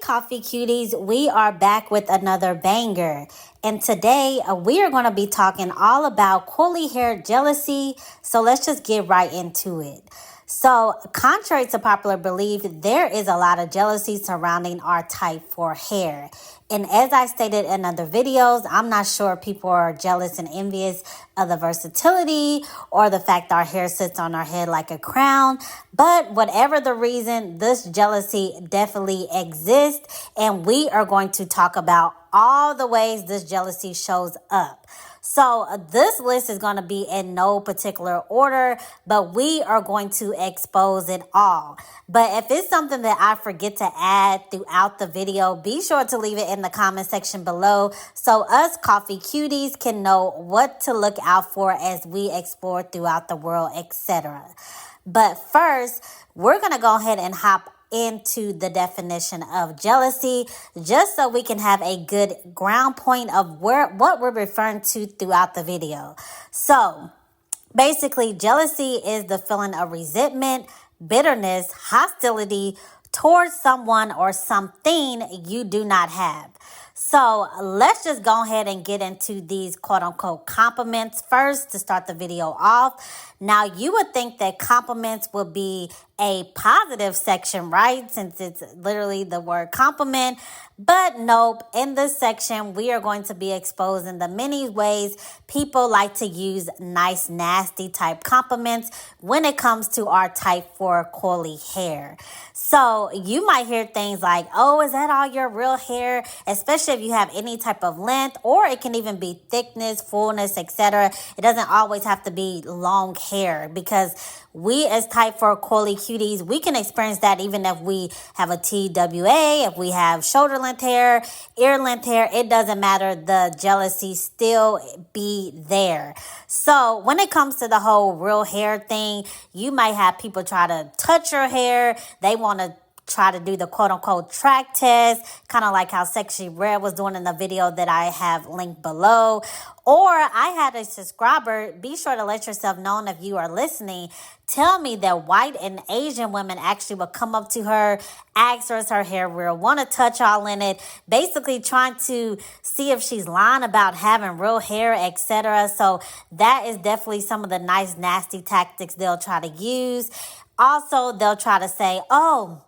Coffee Cuties, we are back with another banger. And today we are going to be talking all about curly hair jealousy. So let's just get right into it. So, contrary to popular belief, there is a lot of jealousy surrounding our type 4 hair. And as I stated in other videos, I'm not sure if people are jealous and envious of the versatility or the fact our hair sits on our head like a crown. But whatever the reason, this jealousy definitely exists. And we are going to talk about all the ways this jealousy shows up. So this list is going to be in no particular order, but we are going to expose it all. But if it's something that I forget to add throughout the video, be sure to leave it in the comment section below so us coffee cuties can know what to look out for as we explore throughout the world, etc. But first, we're going to go ahead and hop into the definition of jealousy, just so we can have a good ground point of what we're referring to throughout the video. So basically, jealousy is the feeling of resentment, bitterness, hostility towards someone or something you do not have. So let's just go ahead and get into these quote unquote compliments first to start the video off. Now, you would think that compliments would be a positive section, right? Since it's literally the word compliment. But nope, in this section, we are going to be exposing the many ways people like to use nice, nasty type compliments when it comes to our type 4 curly hair. So you might hear things like, oh, is that all your real hair? Especially if you have any type of length, or it can even be thickness, fullness, etc. It doesn't always have to be long hair, because we as type 4 curly cuties, we can experience that even if we have a TWA, if we have shoulder length hair, ear length hair, it doesn't matter. The jealousy still be there. So when it comes to the whole real hair thing, you might have people try to touch your hair. They want to try to do the quote-unquote track test, kind of like how Sexy Red was doing in the video that I have linked below. Or I had a subscriber, be sure to let yourself know if you are listening, tell me that white and Asian women actually would come up to her, ask her is her hair real, want to touch all in it, basically trying to see if she's lying about having real hair, etc. So that is definitely some of the nice, nasty tactics they'll try to use. Also, they'll try to say, oh,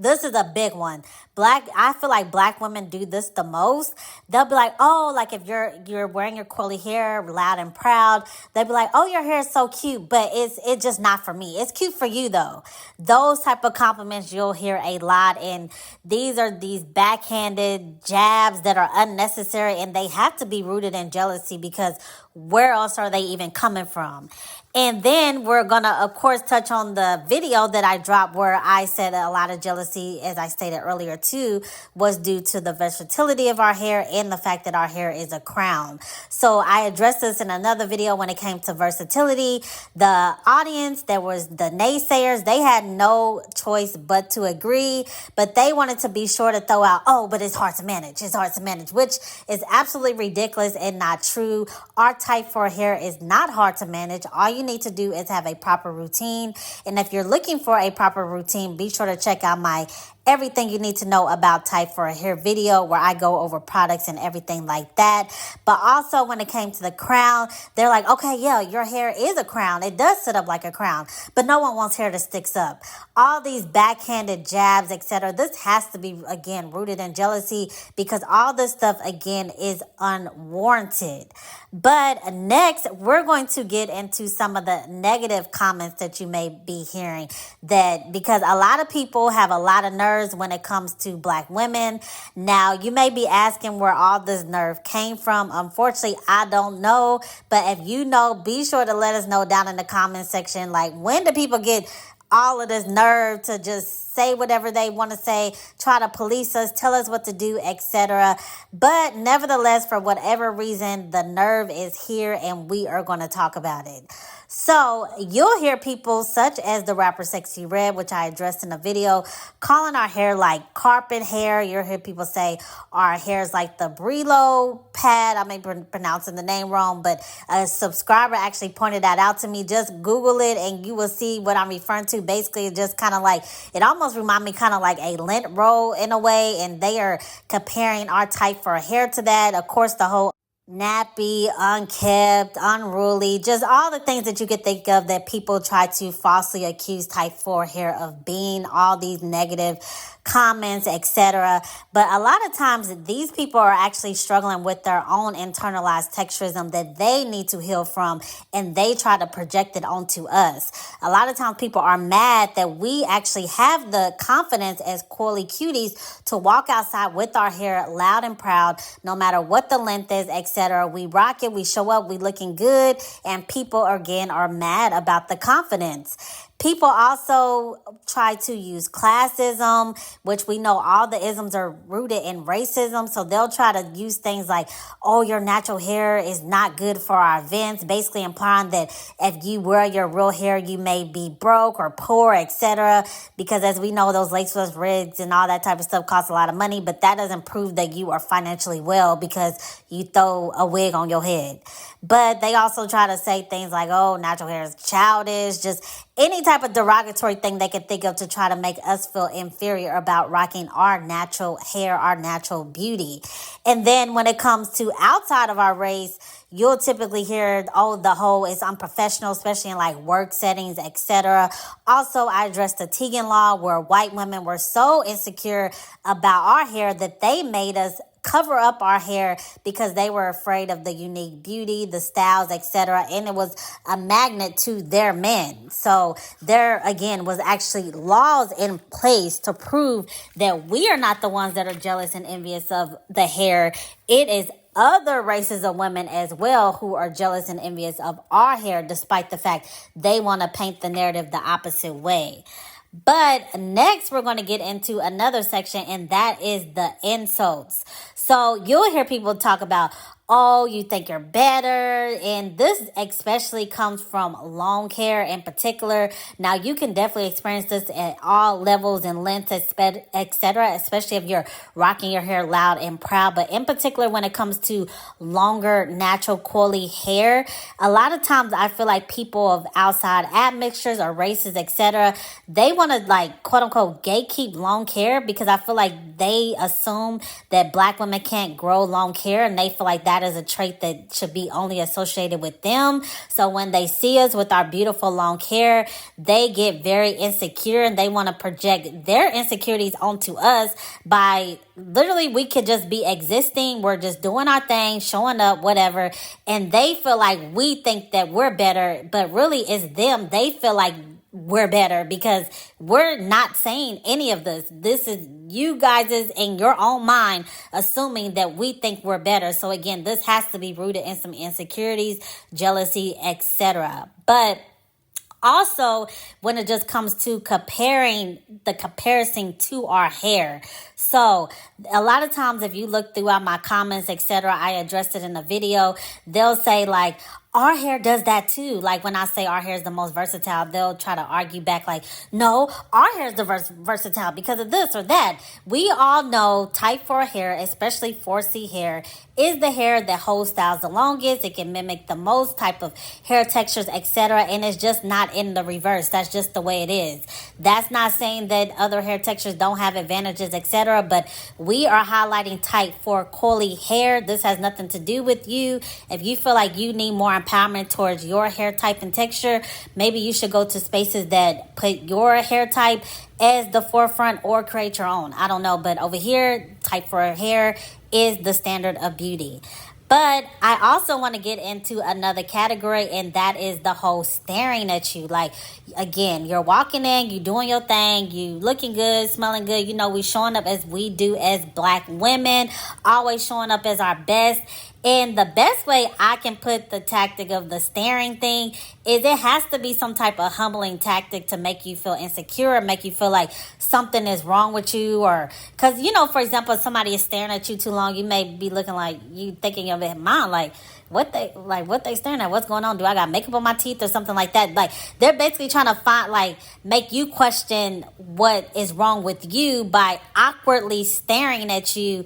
this is a big one. I feel like black women do this the most. They'll be like, oh, like if you're wearing your curly hair loud and proud, they'll be like, oh, your hair is so cute, but it's just not for me. It's cute for you though. Those type of compliments you'll hear a lot, and these are these backhanded jabs that are unnecessary, and they have to be rooted in jealousy, because where else are they even coming from? And then we're going to, of course, touch on the video that I dropped where I said that a lot of jealousy, as I stated earlier too, was due to the versatility of our hair and the fact that our hair is a crown. So I addressed this in another video when it came to versatility. The audience, there was the naysayers, they had no choice but to agree, but they wanted to be sure to throw out, oh, but it's hard to manage. It's hard to manage, which is absolutely ridiculous and not true. Our type 4 hair is not hard to manage. All you need to do is have a proper routine. And if you're looking for a proper routine, be sure to check out my everything you need to know about type 4 hair video, where I go over products and everything like that. But also when it came to the crown, they're like, okay, yeah, your hair is a crown. It does sit up like a crown, but no one wants hair that sticks up. All these backhanded jabs, etc. This has to be, again, rooted in jealousy, because all this stuff, again, is unwarranted. But next, we're going to get into some of the negative comments that you may be hearing, that because a lot of people have a lot of nerve when it comes to black women. Now, you may be asking where all this nerve came from. Unfortunately, I don't know. But if you know, be sure to let us know down in the comment section. Like, when do people get all of this nerve to just say whatever they want to say, try to police us, tell us what to do, etc. But nevertheless, for whatever reason, the nerve is here and we are going to talk about it. So you'll hear people such as the rapper Sexy Red, which I addressed in a video, calling our hair like carpet hair. You'll hear people say our hair is like the Brillo pad. I may be pronouncing the name wrong, but a subscriber actually pointed that out to me. Just Google it and you will see what I'm referring to. Basically, just kind of like, it almost almost remind me kind of like a lint roll in a way, and they are comparing our type for hair to that. Of course, the whole nappy, unkept, unruly, just all the things that you could think of that people try to falsely accuse type 4 hair of being, all these negative comments, etc. But a lot of times these people are actually struggling with their own internalized texturism that they need to heal from, and they try to project it onto us. A lot of times people are mad that we actually have the confidence as coily cuties to walk outside with our hair loud and proud, no matter what the length is, etc. We rock it, we show up, we looking good, and people again are mad about the confidence. People also try to use classism, which we know all the isms are rooted in racism. So they'll try to use things like, oh, your natural hair is not good for our events, basically implying that if you wear your real hair, you may be broke or poor, etc. Because as we know, those laceless wigs and all that type of stuff cost a lot of money, but that doesn't prove that you are financially well because you throw a wig on your head. But they also try to say things like, oh, natural hair is childish, just any type of derogatory thing they can think of to try to make us feel inferior about rocking our natural hair, our natural beauty. And then when it comes to outside of our race, you'll typically hear, oh, the whole is unprofessional, especially in like work settings, etc. Also, I addressed the Tegan law where white women were so insecure about our hair that they made us cover up our hair because they were afraid of the unique beauty, the styles, etc. And it was a magnet to their men. So there again was actually laws in place to prove that we are not the ones that are jealous and envious of the hair. It is other races of women as well who are jealous and envious of our hair, despite the fact they want to paint the narrative the opposite way. But next, we're going to get into another section, and that is the insults. So you'll hear people talk about, oh, you think you're better. And this especially comes from long hair in particular. Now, you can definitely experience this at all levels and lengths, etc., especially if you're rocking your hair loud and proud. But in particular, when it comes to longer, natural, coily hair, a lot of times I feel like people of outside admixtures or races, etc., they want to like, quote unquote, gatekeep long hair because I feel like they assume that Black women can't grow long hair, and they feel like that is a trait that should be only associated with them. So when they see us with our beautiful long hair, they get very insecure and they want to project their insecurities onto us by literally, we could just be existing. We're just doing our thing, showing up, whatever. And they feel like we think that we're better, but really it's them. They feel like we're better because we're not saying any of this. This is you guys is in your own mind assuming that we think we're better. So again, this has to be rooted in some insecurities, jealousy, etc. But also, when it just comes to comparing the comparison to our hair. So a lot of times if you look throughout my comments, etc., I addressed it in the video, they'll say like, our hair does that too. Like when I say our hair is the most versatile, they'll try to argue back like, no, our hair is the versatile because of this or that. We all know type 4 hair, especially 4C hair, is the hair that holds styles the longest. It can mimic the most type of hair textures, etc. And it's just not in the reverse. That's just the way it is. That's not saying that other hair textures don't have advantages, etc. But we are highlighting type 4 coily hair. This has nothing to do with you. If you feel like you need more empowerment towards your hair type and texture, maybe you should go to spaces that put your hair type as the forefront or create your own. I don't know, but over here, type 4 hair is the standard of beauty. But I also want to get into another category, and that is the whole staring at you. Like, again, you're walking in, you doing your thing, you looking good, smelling good. You know, we showing up as we do as Black women, always showing up as our best. And the best way I can put the tactic of the staring thing is it has to be some type of humbling tactic to make you feel insecure, make you feel like something is wrong with you. Or because, you know, for example, if somebody is staring at you too long, you may be looking like you thinking of it in mind, like what they staring at, what's going on? Do I got makeup on my teeth or something like that? Like they're basically trying to make you question what is wrong with you by awkwardly staring at you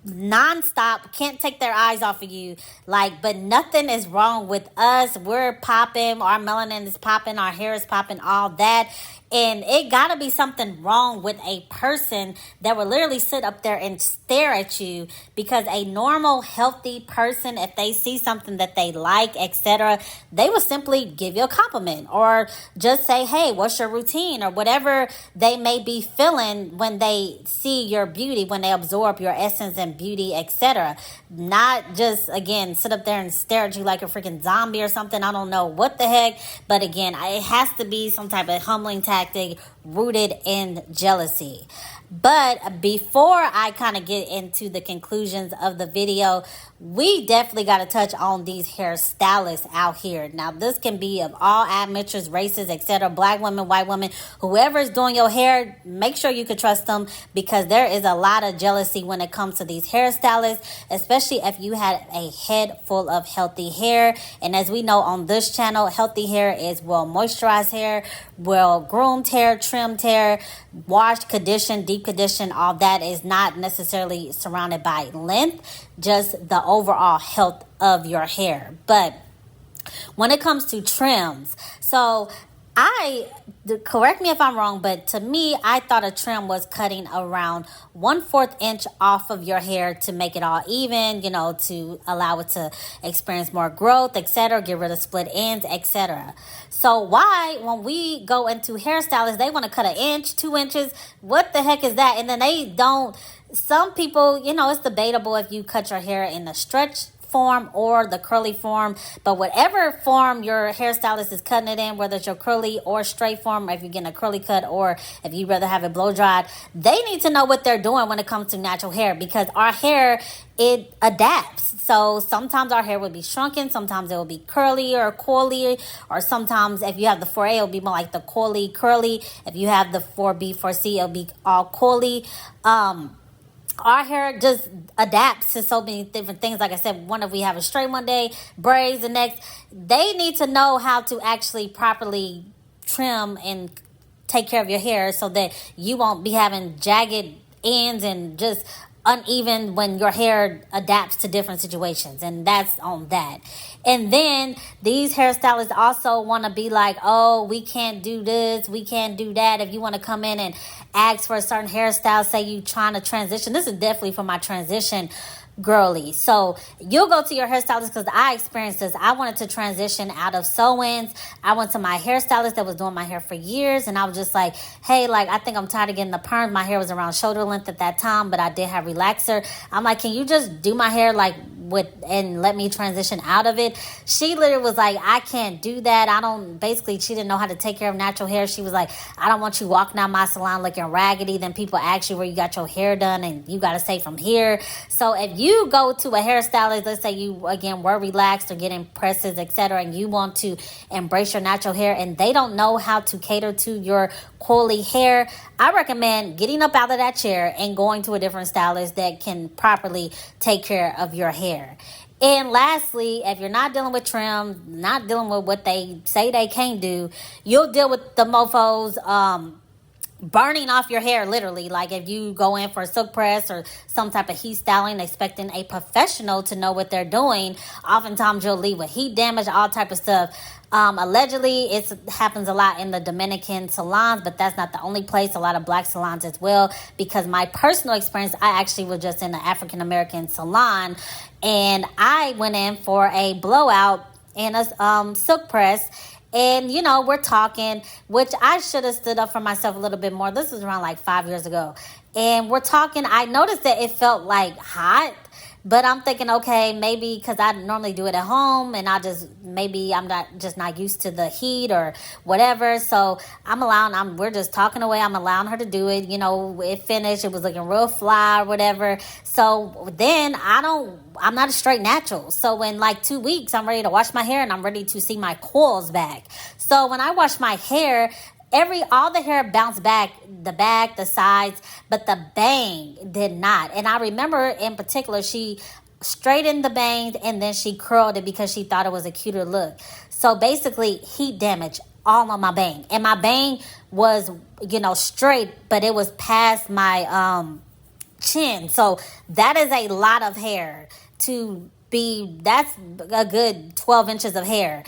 nonstop, can't take their eyes off of you. Like, but nothing is wrong with us. We're popping, our melanin is popping, our hair is popping, all that. And it gotta be something wrong with a person that will literally sit up there and stare at you, because a normal, healthy person, if they see something that they like, etc., they will simply give you a compliment or just say, hey, what's your routine, or whatever they may be feeling when they see your beauty, when they absorb your essence and beauty, etc. Not just, again, sit up there and stare at you like a freaking zombie or something. I don't know what the heck. But again, it has to be some type of humbling tactic rooted in jealousy. But before I kind of get into the conclusions of the video, we definitely got to touch on these hairstylists out here. Now, this can be of all admixtures, races, etc. Black women, white women, whoever is doing your hair, make sure you can trust them, because there is a lot of jealousy when it comes to these hairstylists, especially if you had a head full of healthy hair. And as we know on this channel, healthy hair is well moisturized hair, well groomed hair, trimmed hair, washed, conditioned, deep conditioned. All that is not necessarily surrounded by length, just the overall health of your hair. But when it comes to trims, so correct me if I'm wrong, but to me, I thought a trim was cutting around 1/4 inch off of your hair to make it all even, to allow it to experience more growth, etc., get rid of split ends, etc. So why, when we go into hairstylists, they want to cut 1 inch, 2 inches? What the heck is that? And then they don't. Some people, it's debatable if you cut your hair in a stretch form or the curly form, but whatever form your hairstylist is cutting it in, whether it's your curly or straight form, or if you're getting a curly cut, or if you'd rather have it blow dried, they need to know what they're doing when it comes to natural hair, because our hair, it adapts. So sometimes our hair will be shrunken, sometimes it will be curly or coily, or sometimes if you have the 4A, it'll be more like the coily curly. If you have the 4B, 4C, it'll be all coily. Our hair just adapts to so many different things. Like I said, if we have a straight one day, braids the next, they need to know how to actually properly trim and take care of your hair so that you won't be having jagged ends and just uneven when your hair adapts to different situations. And that's on that. And then these hairstylists also want to be like, oh, we can't do this, we can't do that. If you want to come in and ask for a certain hairstyle, say you trying to transition. This is definitely for my transition girly. So you'll go to your hairstylist, because I experienced this. I wanted to transition out of sew-ins. I went to my hairstylist that was doing my hair for years, and I was just like, hey, I think I'm tired of getting the perms. My hair was around shoulder length at that time, but I did have relaxer. I'm like, can you just do my hair and let me transition out of it? She literally was like, I can't do that. She didn't know how to take care of natural hair. She was like, I don't want you walking out my salon looking raggedy. Then people ask you where you got your hair done, and you got to say from here. So if you go to a hairstylist, let's say you, again, were relaxed or getting presses, etc., and you want to embrace your natural hair, and they don't know how to cater to your coily hair, I recommend getting up out of that chair and going to a different stylist that can properly take care of your hair. And lastly, if you're not dealing with trim, not dealing with what they say they can't do, you'll deal with the mofos burning off your hair, literally. Like if you go in for a silk press or some type of heat styling, expecting a professional to know what they're doing, oftentimes you'll leave with heat damage, all type of stuff. Allegedly, it happens a lot in the Dominican salons, but that's not the only place. A lot of black salons as well, because my personal experience, I actually was just in an African-American salon, and I went in for a blowout and a silk press. And, we're talking, which I should have stood up for myself a little bit more. This was around 5 years ago. And we're talking, I noticed that it felt hot. But I'm thinking, okay, maybe because I normally do it at home, and maybe I'm not used to the heat or whatever. So we're just talking away. I'm allowing her to do it. It finished. It was looking real fly or whatever. So then I'm not a straight natural. So in 2 weeks, I'm ready to wash my hair, and I'm ready to see my coils back. So when I wash my hair, all the hair bounced back, the back, the sides, but the bang did not. And I remember in particular, she straightened the bangs and then she curled it because she thought it was a cuter look. So basically, heat damage all on my bang. And my bang was, straight, but it was past my chin. So that is a lot of hair that's a good 12 inches of hair,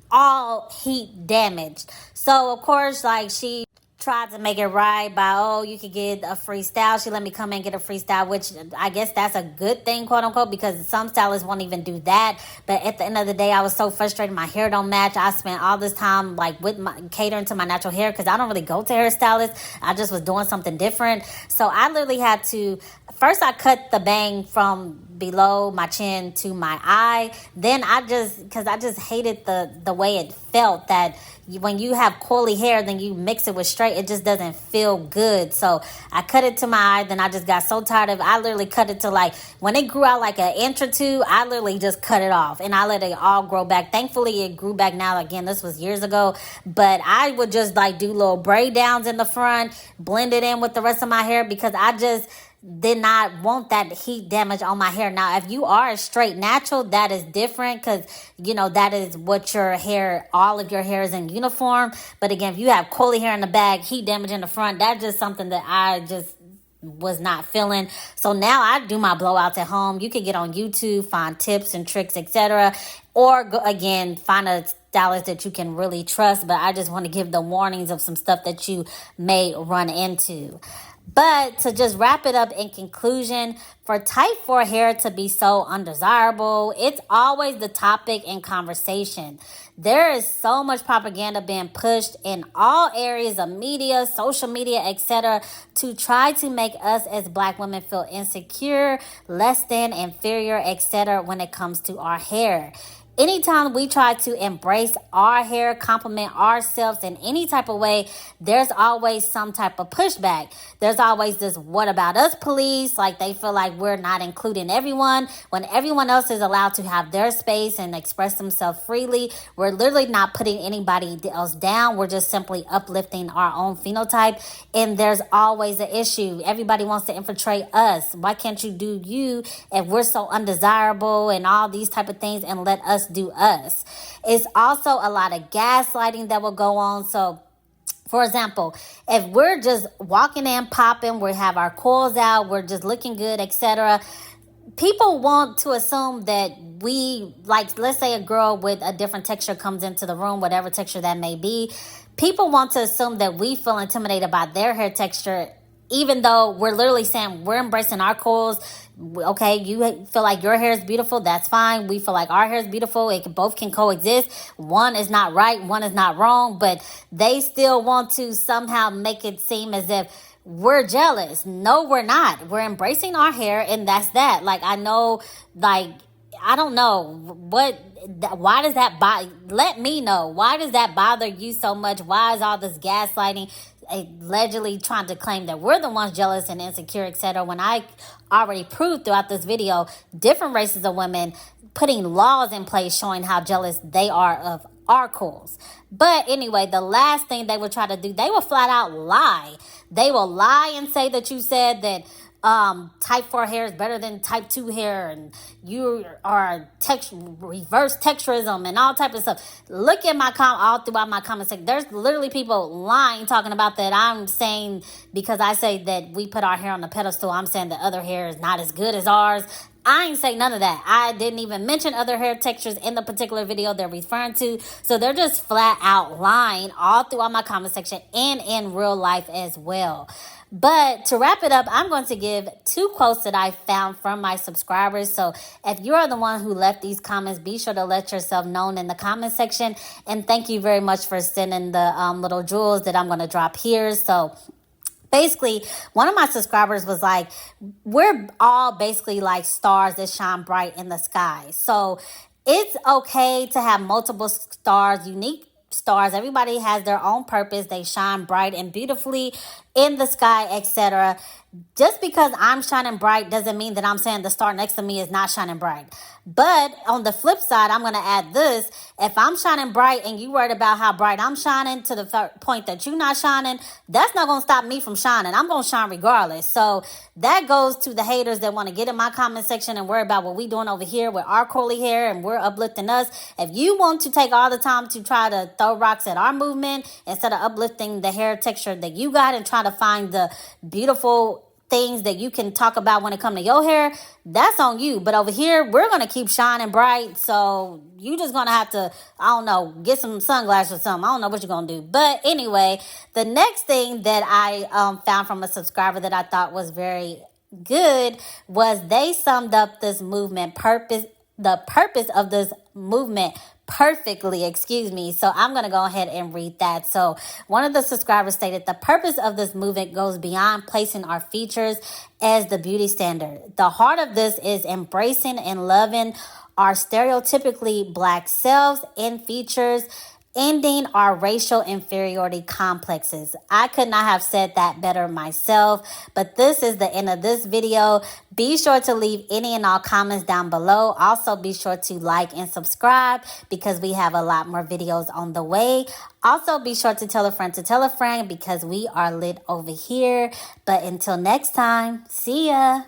all heat damaged. So of course, she tried to make it right by, oh, you could get a free style. She let me come and get a free style, which I guess that's a good thing, quote unquote, because some stylists won't even do that. But at the end of the day, I was so frustrated. My hair don't match. I spent all this time like with catering to my natural hair because I don't really go to hairstylists. I just was doing something different. So I literally had to, first I cut the bang from below my chin to my eye. Then because I just hated the way it felt, that when you have curly hair, then you mix it with straight, it just doesn't feel good. So I cut it to my eye. Then I just got so tired of it. I literally cut it to like, when it grew out like an inch or two, I literally just cut it off and I let it all grow back. Thankfully, it grew back now. Again, this was years ago, but I would just like do little braid downs in the front, blend it in with the rest of my hair because I just did not want that heat damage on my hair. Now, if you are a straight natural, that is different because, that is what your hair, all of your hair is in uniform. But again, if you have curly hair in the back, heat damage in the front, that's just something that I just was not feeling. So now I do my blowouts at home. You can get on YouTube, find tips and tricks, etc. Or again, find a stylist that you can really trust. But I just want to give the warnings of some stuff that you may run into. But to just wrap it up in conclusion, for type 4 hair to be so undesirable, it's always the topic in conversation. There is so much propaganda being pushed in all areas of media, social media, etc., to try to make us as Black women feel insecure, less than, inferior, etc., when it comes to our hair. Anytime we try to embrace our hair, compliment ourselves in any type of way, there's always some type of pushback. There's always this what about us police, like they feel like we're not including everyone when everyone else is allowed to have their space and express themselves freely. We're literally not putting anybody else down. We're just simply uplifting our own phenotype. And there's always an issue. Everybody wants to infiltrate us. Why can't you do you if we're so undesirable and all these type of things and let us do us? It's also a lot of gaslighting that will go on. So for example, if we're just walking in, popping, we have our coils out, we're just looking good, etc., people want to assume that we, like, let's say a girl with a different texture comes into the room, whatever texture that may be. People want to assume that we feel intimidated by their hair texture, even though we're literally saying we're embracing our coils. Okay, you feel like your hair is beautiful, that's fine. We feel like our hair is beautiful. Both can coexist. One is not right, one is not wrong, but they still want to somehow make it seem as if we're jealous. No, we're not. We're embracing our hair, and that's that. Like, I know, like, I don't know why does that let me know. Why does that bother you so much? Why is all this gaslighting, allegedly trying to claim that we're the ones jealous and insecure, etc., when I already proved throughout this video different races of women putting laws in place showing how jealous they are of our coils. But anyway, the last thing they will try to do, they will flat out lie. They will lie and say that you said that type 4 hair is better than type 2 hair and you are reverse texturism and all type of stuff. Look at my all throughout my comment section. There's literally people lying, talking about that I'm saying, because I say that we put our hair on the pedestal, I'm saying that other hair is not as good as ours. I ain't say none of that. I didn't even mention other hair textures in the particular video they're referring to. So they're just flat out lying all throughout my comment section and in real life as well. But to wrap it up, I'm going to give 2 quotes that I found from my subscribers. So if you're the one who left these comments, be sure to let yourself known in the comment section. And thank you very much for sending the little jewels that I'm going to drop here. So basically, one of my subscribers was like, we're all basically like stars that shine bright in the sky. So it's okay to have multiple stars, unique stars. Everybody has their own purpose. They shine bright and beautifully in the sky, etc. Just because I'm shining bright doesn't mean that I'm saying the star next to me is not shining bright. But on the flip side, I'm going to add this. If I'm shining bright and you worried about how bright I'm shining to the point that you're not shining, that's not going to stop me from shining. I'm going to shine regardless. So that goes to the haters that want to get in my comment section and worry about what we doing over here with our curly hair and we're uplifting us. If you want to take all the time to try to throw rocks at our movement instead of uplifting the hair texture that you got and try to find the beautiful things that you can talk about when it comes to your hair, that's on you. But over here, we're going to keep shining bright. So you just going to have to, I don't know, get some sunglasses or something. I don't know what you're going to do. But anyway, the next thing that I found from a subscriber that I thought was very good was they summed up this movement the purpose of this movement perfectly, excuse me. So I'm going to go ahead and read that. So one of the subscribers stated, the purpose of this movement goes beyond placing our features as the beauty standard. The heart of this is embracing and loving our stereotypically Black selves and features, ending our racial inferiority complexes. I could not have said that better myself, but this is the end of this video. Be sure to leave any and all comments down below. Also, be sure to like and subscribe because we have a lot more videos on the way. Also, be sure to tell a friend because we are lit over here. But until next time, see ya.